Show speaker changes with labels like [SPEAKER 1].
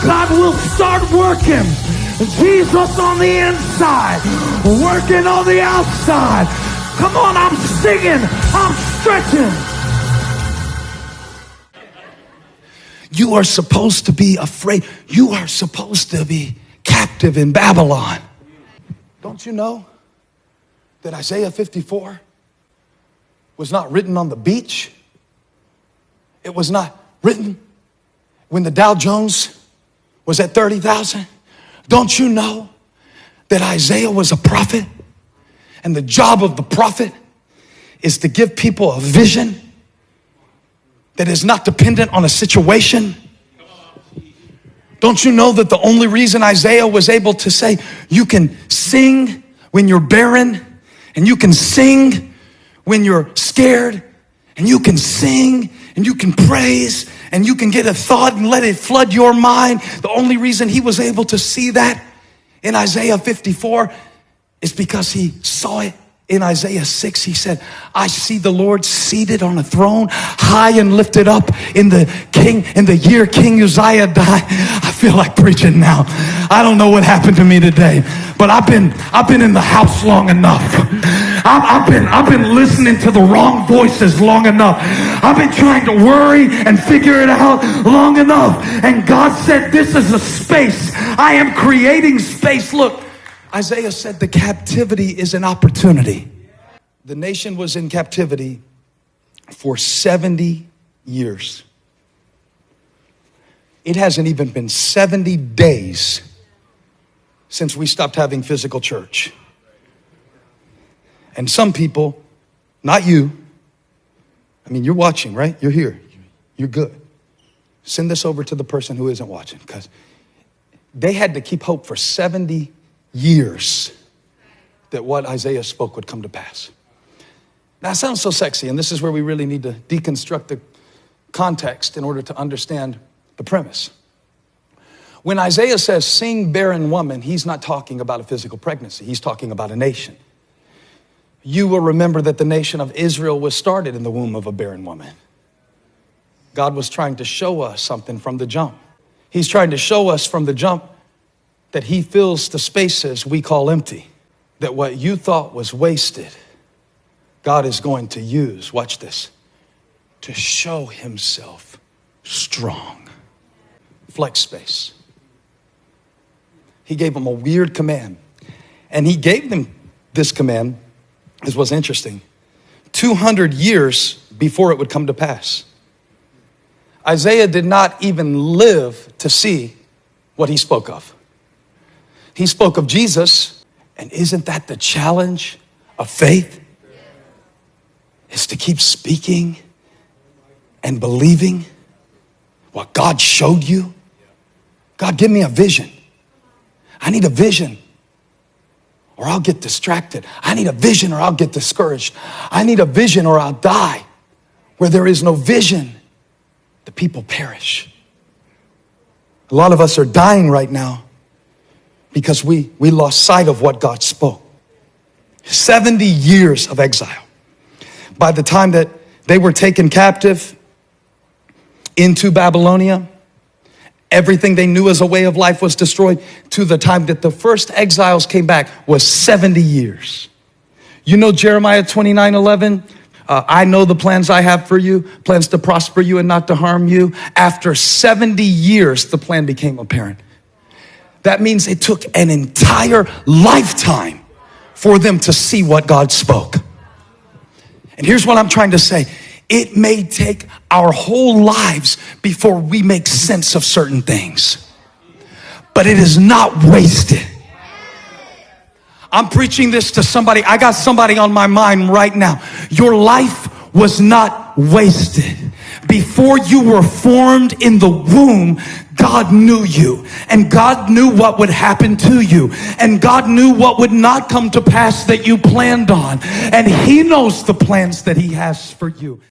[SPEAKER 1] God will start working. Jesus on the inside, working on the outside. Come on, I'm singing, I'm stretching. You are supposed to be afraid. You are supposed to be captive in Babylon. Don't you know that Isaiah 54 was not written on the beach? It was not written when the Dow Jones was at 30,000. Don't you know that Isaiah was a prophet? And the job of the prophet is to give people a vision that is not dependent on a situation. Don't you know that the only reason Isaiah was able to say, you can sing when you're barren, and you can sing when you're scared, and you can sing and you can praise and you can get a thought and let it flood your mind. The only reason he was able to see that in Isaiah 54 is because he saw it in Isaiah 6. He said, I see the Lord seated on a throne, high and lifted up. In the year King Uzziah died. I feel like preaching now. I don't know what happened to me today, but I've been in the house long enough. I've been listening to the wrong voices long enough. I've been trying to worry and figure it out long enough. And God said, this is a space. I am creating space. Look, Isaiah said the captivity is an opportunity. The nation was in captivity for 70 years. It hasn't even been 70 days since we stopped having physical church. And some people, not you, I mean, you're watching, right? You're here. You're good. Send this over to the person who isn't watching, because they had to keep hope for 70 years that what Isaiah spoke would come to pass. Now, it sounds so sexy, and this is where we really need to deconstruct the context in order to understand the premise. When Isaiah says, sing barren woman, he's not talking about a physical pregnancy. He's talking about a nation. You will remember that the nation of Israel was started in the womb of a barren woman. God was trying to show us something from the jump. He's trying to show us from the jump that he fills the spaces we call empty. That what you thought was wasted, God is going to use, watch this, to show himself strong. Flex space. He gave them a weird command. And he gave them this command, this was interesting, 200 years before it would come to pass. Isaiah did not even live to see what he spoke of. He spoke of Jesus, and isn't that the challenge of faith? Is to keep speaking and believing what God showed you. God, give me a vision. I need a vision or I'll get distracted. I need a vision or I'll get discouraged. I need a vision or I'll die. Where there is no vision, the people perish. A lot of us are dying right now because we lost sight of what God spoke. 70 years of exile. By the time that they were taken captive into Babylonia, everything they knew as a way of life was destroyed. To the time that the first exiles came back was 70 years. You know Jeremiah 29:11? I know the plans I have for you, plans to prosper you and not to harm you. After 70 years, the plan became apparent. That means it took an entire lifetime for them to see what God spoke. And here's what I'm trying to say. It may take our whole lives before we make sense of certain things, but it is not wasted. I'm preaching this to somebody. I got somebody on my mind right now. Your life was not wasted. Before you were formed in the womb, God knew you, and God knew what would happen to you, and God knew what would not come to pass that you planned on, and he knows the plans that he has for you.